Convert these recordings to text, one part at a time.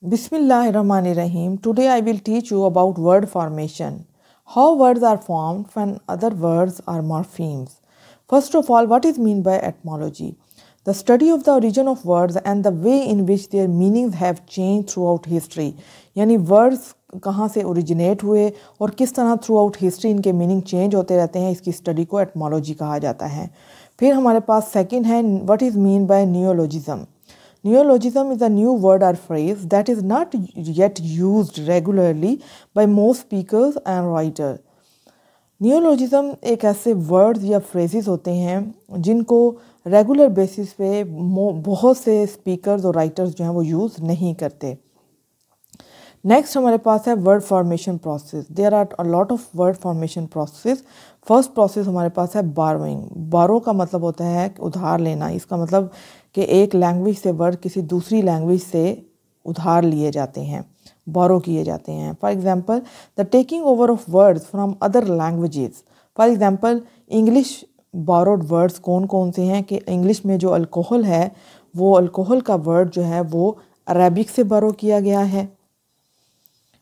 Bismillahirrahmanirrahim. Today I will teach you about word formation. How words are formed when other words are morphemes. First of all, what is meant by etymology? The study of the origin of words and the way in which their meanings have changed throughout history. यानी words कहाँ से originate हुए और किस तरह throughout history इनके meaning change होते रहते हैं, इसकी study को etymology कहा जाता है. फिर हमारे पास second है what is meant by neologism. Neologism is a new word or phrase that is not yet used regularly by most speakers and writers. Neologism एक ऐसे words या phrases होते हैं जिनको regular basis पे बहुत से speakers और writers जो हैं वो use नहीं करते. Next हमारे पास है word formation process. There are a lot of word formation processes. First process हमारे पास है borrowing. Borrow का मतलब होता है उधार लेना. इसका मतलब कि एक लैंग्वेज से वर्ड किसी दूसरी लैंग्वेज से उधार लिए जाते हैं, बोरो किए जाते हैं. For example the taking over of words from other languages. For example English borrowed words कौन कौन से हैं कि इंग्लिश में जो अल्कोहल है वो अल्कोहल का वर्ड जो है वो अरेबिक से बोरो किया गया है.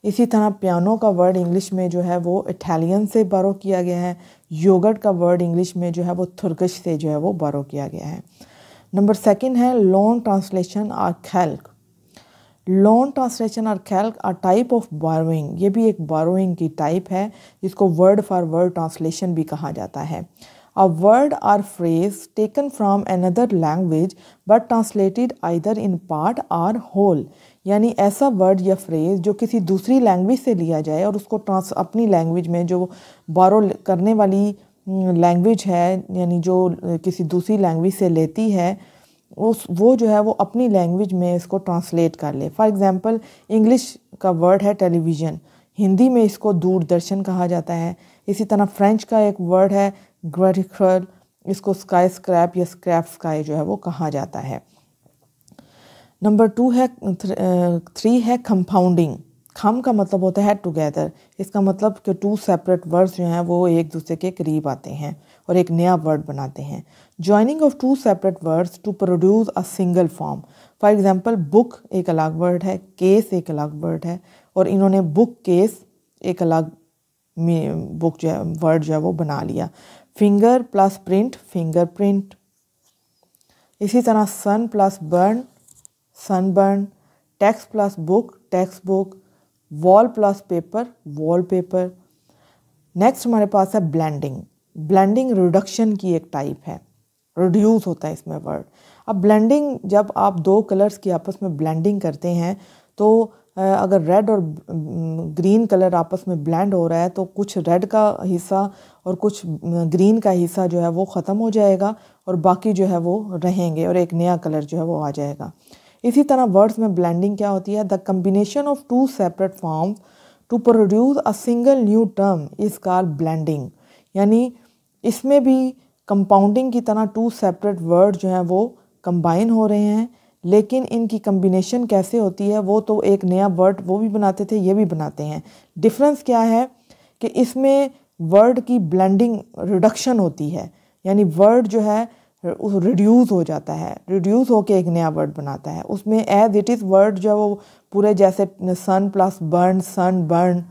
इसी तरह पियानो का वर्ड इंग्लिश में जो है वो इटालियन से बोरो किया गया है. योगर्ट का वर्ड इंग्लिश में जो है वो तुर्किश से जो है वो बोरो किया गया है. नंबर सेकंड है लोन ट्रांसलेशन और कैल्क. लोन ट्रांसलेशन और calque are type of borrowing. ये भी एक बोरोइंग की टाइप है जिसको वर्ड फॉर वर्ड ट्रांसलेशन भी कहा जाता है. अ वर्ड और phrase taken from another language but translated either in part और होल. यानी ऐसा वर्ड या फ्रेज जो किसी दूसरी लैंग्वेज से लिया जाए और उसको अपनी लैंग्वेज में जो बोरो करने वाली लैंग्वेज है यानी जो किसी दूसरी लैंग्वेज से लेती है वो जो है वो अपनी लैंग्वेज में इसको ट्रांसलेट कर ले. फॉर एग्जांपल इंग्लिश का वर्ड है टेलीविज़न, हिंदी में इसको दूरदर्शन कहा जाता है. इसी तरह फ्रेंच का एक वर्ड है ग्रेटिक्रल, इसको स्काई स्क्रैप या स्क्रैप स्काई जो है वो कहा जाता है. नंबर 3 है कंपाउंडिंग. खम का मतलब होता है टुगेदर. इसका मतलब कि टू सेपरेट वर्ड्स जो हैं वो एक दूसरे के करीब आते हैं और एक नया वर्ड बनाते हैं. Joining of two separate words to produce a single form. For example book एक अलग वर्ड है, केस एक अलग वर्ड है और इन्होंने बुक केस एक अलग बुक जो है वर्ड जो है वो बना लिया. Finger plus print fingerprint. इसी तरह sun plus burn sunburn. Text plus book text book. Wall plus paper wallpaper. Next हमारे पास है ब्लेंडिंग. ब्लेंडिंग रिडक्शन की एक टाइप है, रिड्यूस होता है इसमें वर्ड. अब ब्लेंडिंग जब आप दो कलर्स की आपस में ब्लेंडिंग करते हैं तो अगर रेड और ग्रीन कलर आपस में ब्लेंड हो रहा है तो कुछ रेड का हिस्सा और कुछ ग्रीन का हिस्सा जो है वो ख़त्म हो जाएगा और बाकी जो है वो रहेंगे और एक नया कलर जो है वो आ जाएगा. इसी तरह वर्ड्स में ब्लेंडिंग क्या होती है? The combination of two separate forms to produce a single new term is called blending. यानी इसमें भी कंपाउंडिंग की तरह टू सेपरेट वर्ड जो हैं वो कंबाइन हो रहे हैं, लेकिन इनकी कम्बिनेशन कैसे होती है वो तो एक नया वर्ड वो भी बनाते थे, ये भी बनाते हैं. डिफरेंस क्या है कि इसमें वर्ड की ब्लेंडिंग रिडक्शन होती है, यानी वर्ड जो है रिड्यूस हो जाता है, रिड्यूस होके एक नया वर्ड बनाता है. उसमें एज इट इज़ वर्ड जो है वो पूरे जैसे sun plus burn sun burn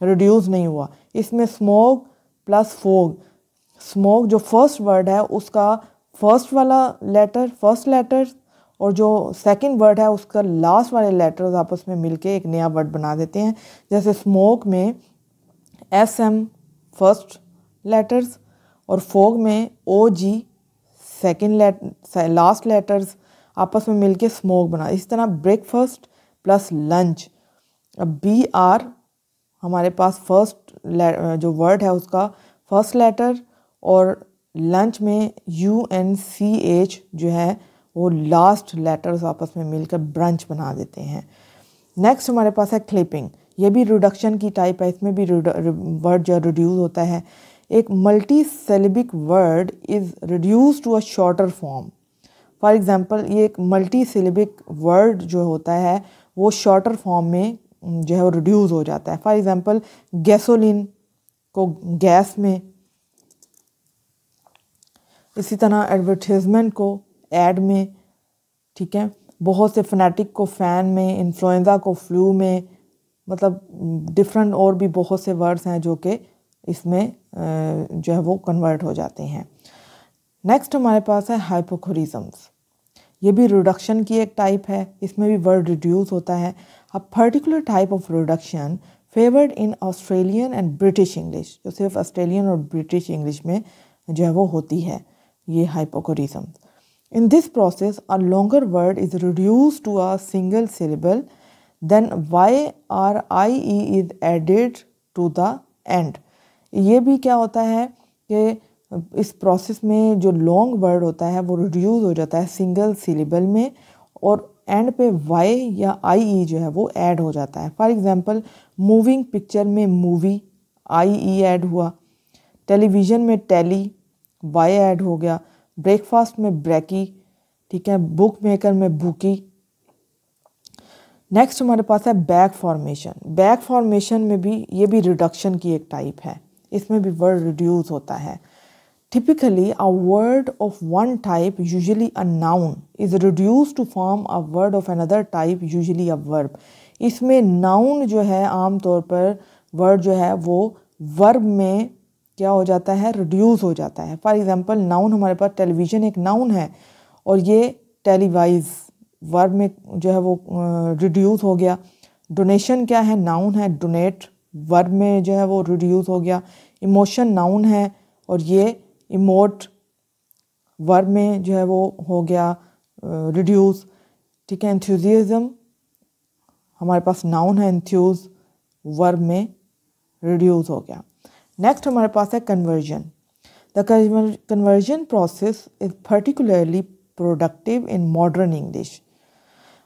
reduce नहीं हुआ. इसमें स्मोक प्लस फोग. स्मोक जो फर्स्ट वर्ड है उसका फर्स्ट वाला लेटर फर्स्ट लेटर और जो सेकंड वर्ड है उसका लास्ट वाले लेटर्स आपस में मिलके एक नया वर्ड बना देते हैं. जैसे स्मोक में SM फर्स्ट लेटर्स और फोग में OG सेकंड लास्ट लेटर्स आपस में मिलके स्मोक बना. इस तरह ब्रेकफास्ट प्लस लंच. अब BR हमारे पास फर्स्ट जो वर्ड है उसका फर्स्ट लेटर और लंच में UNCH जो है वो लास्ट लेटर्स आपस में मिलकर ब्रंच बना देते हैं. नेक्स्ट हमारे पास है क्लिपिंग. ये भी रिडक्शन की टाइप है, इसमें भी वर्ड जो रिड्यूस होता है. एक multi syllabic word is reduce to a shorter form. For example ये एक मल्टी सिलेबिक वर्ड जो होता है वो शॉर्टर फॉर्म में जो है वो रिड्यूस हो जाता है. फॉर एग्जांपल गैसोलिन को गैस में. इसी तरह एडवर्टीजमेंट को एड में. ठीक है. बहुत से फनेटिक को फ़ैन में, इन्फ्लुएंज़ा को फ्लू में, मतलब डिफरेंट और भी बहुत से वर्ड्स हैं जो कि इसमें जो है वो कन्वर्ट हो जाते हैं। नेक्स्ट हमारे पास है हाइपोकोरिज्म्स। ये भी रिडक्शन की एक टाइप है, इसमें भी वर्ड रिड्यूस होता है। A particular type of reduction favoured in Australian and British English, जो सिर्फ ऑस्ट्रेलियन और ब्रिटिश इंग्लिश में जो है वो होती है, ये हाइपोकोरिज्म्स। In this process, a longer word is reduced to a single syllable, then y or ie is added to the end. ये भी क्या होता है कि इस प्रोसेस में जो लॉन्ग वर्ड होता है वो रिड्यूस हो जाता है सिंगल सिलेबल में, और एंड पे y या ie जो है वो ऐड हो जाता है। फॉर एग्जांपल, मूविंग पिक्चर में मूवी, ie ऐड हुआ। टेलीविज़न में टेली, y ऐड हो गया। ब्रेकफास्ट में ब्रेकी, ठीक है। बुक मेकर में बुकी। नेक्स्ट हमारे पास है बैक फॉर्मेशन। बैक फॉर्मेशन में भी ये भी रिडक्शन की एक टाइप है, इसमें भी वर्ड रिड्यूस होता है। Typically a word of one type, usually a noun, is reduce to form a word of another type, usually a verb. इसमें नाउन जो है आमतौर पर वर्ड जो है वो वर्ब में क्या हो जाता है, रिड्यूस हो जाता है। फॉर एग्जांपल, नाउन हमारे पास टेलीविज़न एक नाउन है और ये टेलीवाइज वर्ब में जो है वो रिड्यूस हो गया। डोनेशन क्या है, नाउन है, डोनेट वर्ब में जो है वो रिड्यूस हो गया। इमोशन नाउन है और ये इमोट वर्ब में जो है वो हो गया रिड्यूस, ठीक है। एंथुजियाज्म हमारे पास नाउन है, एंथ्यूज वर्ब में रिड्यूस हो गया। नेक्स्ट हमारे पास है conversion. The conversion process is particularly productive in modern English.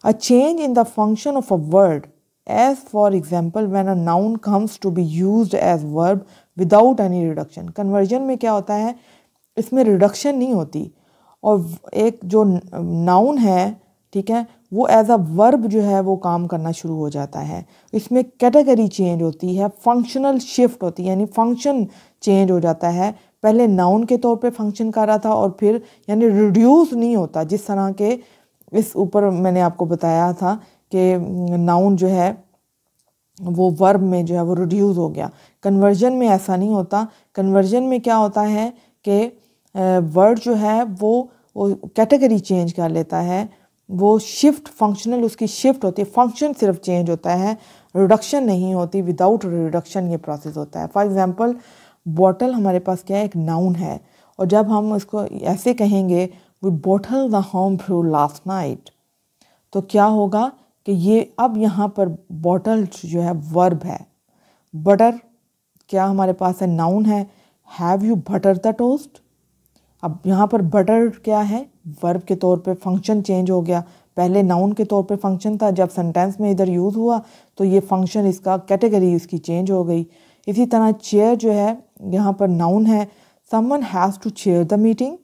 A change in the function of a word, as for example when a noun comes to be used as verb without any reduction. Conversion में क्या होता है, इसमें reduction नहीं होती और एक जो नाउन है, ठीक है, वो एज अ वर्ब जो है वो काम करना शुरू हो जाता है। इसमें कैटेगरी चेंज होती है, फंक्शनल शिफ्ट होती है, यानी फंक्शन चेंज हो जाता है। पहले नाउन के तौर पे फंक्शन कर रहा था और फिर यानी रिड्यूस नहीं होता, जिस तरह के इस ऊपर मैंने आपको बताया था कि नाउन जो है वो वर्ब में जो है वो रिड्यूस हो गया। कन्वर्जन में ऐसा नहीं होता। कन्वर्जन में क्या होता है कि वर्ड जो है वो कैटेगरी चेंज कर लेता है, वो शिफ्ट फंक्शनल उसकी शिफ्ट होती है, फंक्शन सिर्फ चेंज होता है, रिडक्शन नहीं होती। विदाउट रिडक्शन ये प्रोसेस होता है। फॉर एग्जांपल, बॉटल हमारे पास क्या है, एक नाउन है, और जब हम इसको ऐसे कहेंगे we bottle the home through last night, तो क्या होगा कि ये अब यहाँ पर बॉटल जो है वर्ब है। बटर क्या हमारे पास है, नाउन है। Have you butter the toast, अब यहाँ पर बटर क्या है, वर्ब के तौर पे फंक्शन चेंज हो गया। पहले नाउन के तौर पे फंक्शन था, जब सेंटेंस में इधर यूज़ हुआ तो ये फंक्शन इसका कैटेगरी इसकी चेंज हो गई। इसी तरह चेयर जो है यहाँ पर नाउन है, someone has to chair the meeting.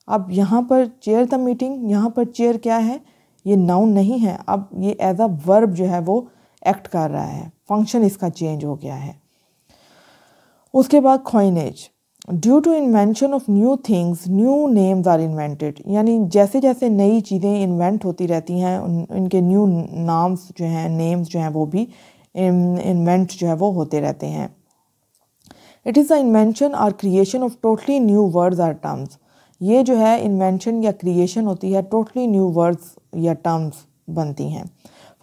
अब यहाँ पर चेयर द मीटिंग, यहाँ पर चेयर क्या है, ये नाउन नहीं है, अब ये एज अ वर्ब जो है वो एक्ट कर रहा है, फंक्शन इसका चेंज हो गया है। उसके बाद coinage, due to invention of new things new names are invented, यानी जैसे जैसे नई चीज़ें इन्वेंट होती रहती हैं इनके न्यू नाम्स जो हैं, नेम्स जो हैं वो भी इन्वेंट जो है वो होते रहते हैं। इट इज़ द इन्वेंशन और creation of totally new words or terms, ये जो है इन्वेंशन या क्रिएशन होती है, टोटली न्यू वर्ड्स या टर्म्स बनती हैं।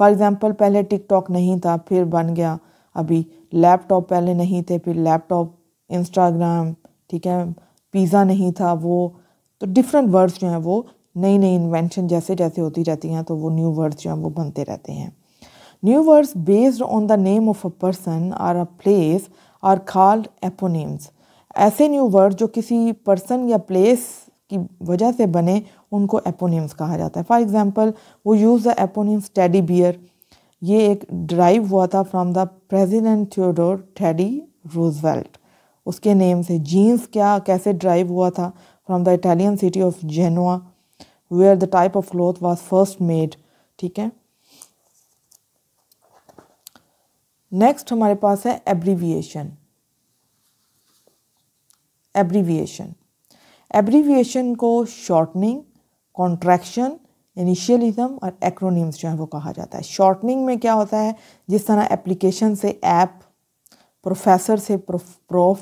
फॉर एग्जांपल, पहले टिकटॉक नहीं था फिर बन गया, अभी लैपटॉप पहले नहीं थे फिर लैपटॉप, इंस्टाग्राम, ठीक है, पिज़्ज़ा नहीं था वो, तो डिफरेंट वर्ड्स जो हैं वो नई नई इन्वेंशन जैसे जैसे होती रहती हैं तो वो न्यू वर्ड्स जो हैं वो बनते रहते हैं। New words based on the name of a person और a place are called eponyms. ऐसे न्यू वर्ड जो किसी पर्सन या प्लेस की वजह से बने उनको एपोनिम्स कहा जाता है। फॉर एग्जांपल, वो use the eponyms teddy bear, ये एक ड्राइव हुआ था from the president Theodore Teddy Roosevelt, उसके नेम से। जीन्स क्या कैसे ड्राइव हुआ था, from the Italian city of Genoa where the type of cloth was first made, ठीक है। नेक्स्ट हमारे पास है एब्रीविएशन। एब्रीविएशन को शॉर्टनिंग, कॉन्ट्रैक्शन इनिशियलिज्म और एक्रोनिम्स जो है वो कहा जाता है। शॉर्टनिंग में क्या होता है, जिस तरह एप्लीकेशन से ऐप, प्रोफेसर से प्रोफ,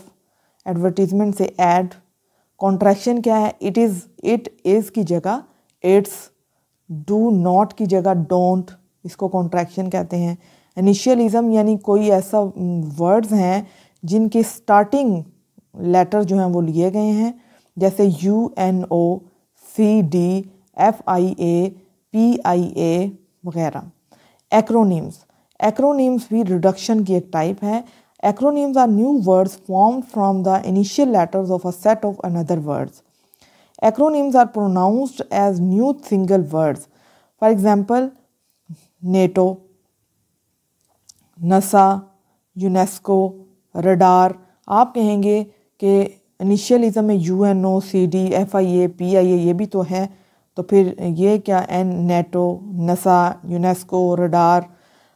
एडवर्टीजमेंट से एड। कॉन्ट्रैक्शन क्या है, इट इज़ की जगह इट्स, डू नॉट की जगह डोंट, इसको कॉन्ट्रैक्शन कहते हैं। इनिशियलिज्म यानी कोई ऐसा वर्ड्स हैं जिनके स्टार्टिंग लेटर जो हैं वो लिए गए हैं, जैसे UNO, CD, FIA, PIA वगैरह। एक्रोनिम्स भी रिडक्शन की एक टाइप है। Acronyms are new words formed from the initial letters of a set of another words. Acronyms are pronounced as new single words. For example, NATO, NASA, UNESCO, radar. आप कहेंगे कि initialism में UNO, CD, FIA, PIA ये भी तो है, तो फिर ये क्या NATO, NASA, UNESCO, radar।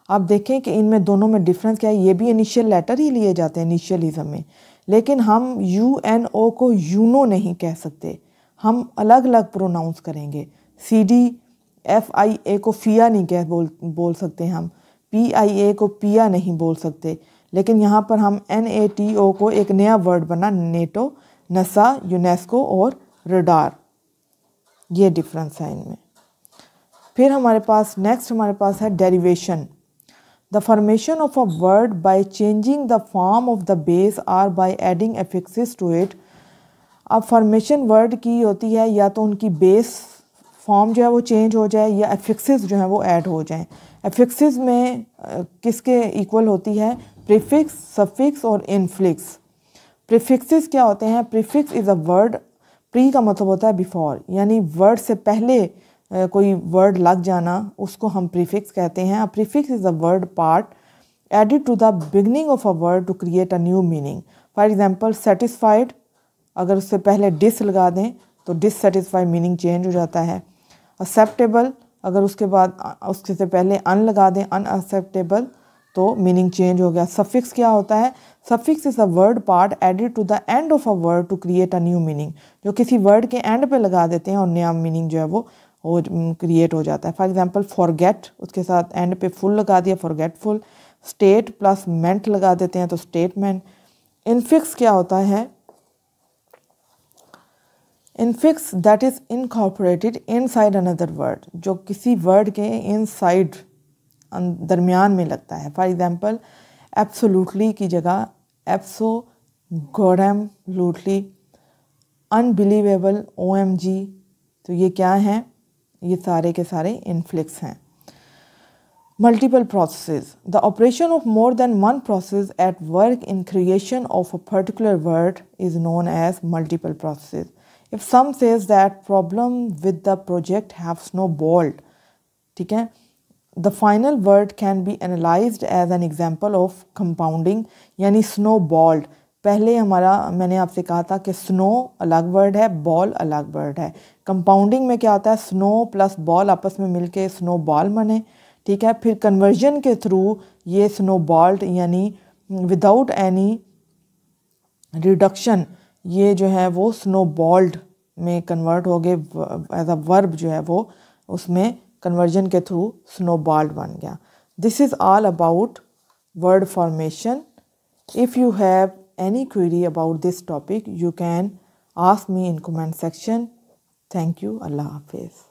आप देखें कि इनमें दोनों में डिफरेंस क्या है, ये भी इनिशियल लेटर ही लिए जाते हैं इनिशियलिज्म में, लेकिन हम UNO को यूनो नहीं कह सकते, हम अलग अलग प्रोनाउंस करेंगे। CD, FIA को फिया नहीं बोल सकते, हम PIA को पिया नहीं बोल सकते, लेकिन यहाँ पर हम NATO को एक नया वर्ड बना, नेटो, नसा, यूनेस्को और रडार, ये डिफरेंस है इनमें। फिर हमारे पास है derivation. The formation of a word by changing the form of the base or by adding affixes to it। अब फॉर्मेशन वर्ड की होती है या तो उनकी बेस फॉर्म जो है वो चेंज हो जाए या एफिक्सेस जो है वो ऐड हो जाएं। एफिक्सेस में किसके इक्वल होती है, प्रीफिक्स, सफिक्स और इनफ्लिक्स। प्रीफिक्सेस क्या होते हैं, prefix is a word, pre का मतलब होता है बिफोर, यानी वर्ड से पहले कोई वर्ड लग जाना, उसको हम प्रीफिक्स कहते हैं। A prefix is a word part added to the beginning of a word to create a new meaning. For example satisfied, अगर उससे पहले डिस लगा दें तो डिससेटिस्फाइड मीनिंग चेंज हो जाता है। एक्सेप्टेबल, अगर उससे पहले अन लगा दें, अनएक्सेप्टेबल, तो मीनिंग चेंज हो गया। सफिक्स क्या होता है, suffix is a word part added to the end of a word to create a new meaning, जो किसी वर्ड के एंड पे लगा देते हैं और नया मीनिंग जो है वो क्रिएट हो जाता है। फॉर एग्जांपल फॉरगेट, उसके साथ एंड पे फुल लगा दिया, फॉरगेटफुल। स्टेट प्लस मेंट लगा देते हैं तो स्टेटमेंट। इनफिक्स क्या होता है, infix that is incorporated inside another word, जो किसी वर्ड के इनसाइड दरमियान में लगता है। फॉर एग्जांपल एब्सोल्युटली की जगह एब्सोल्युटली, अनबिलीवेबल OMG, तो ये क्या हैं, ये सारे के सारे इनफ्लिक्स हैं। Multiple processes, the operation of more than one process at work in creation of a particular word is known as multiple processes. If some says that problem with the project have snowballed, ठीक है, the final word can be analysed as an example of compounding, यानी snowballed. पहले मैंने आपसे कहा था कि snow अलग वर्ड है, बॉल अलग वर्ड है। कंपाउंडिंग में क्या होता है, स्नो प्लस बॉल आपस में मिलके स्नो बॉल बने, ठीक है। फिर कन्वर्जन के थ्रू ये स्नोबॉल्ड यानी विदाउट एनी रिडक्शन, ये जो है वो स्नोबॉल्ड में कन्वर्ट हो गए, एज अ वर्ब जो है वो उसमें कन्वर्जन के थ्रू स्नोबॉल्ड बन गया। This is all about word formation. If you have any query about this topic, you can ask me in comment section. Thank you. Allah Hafiz.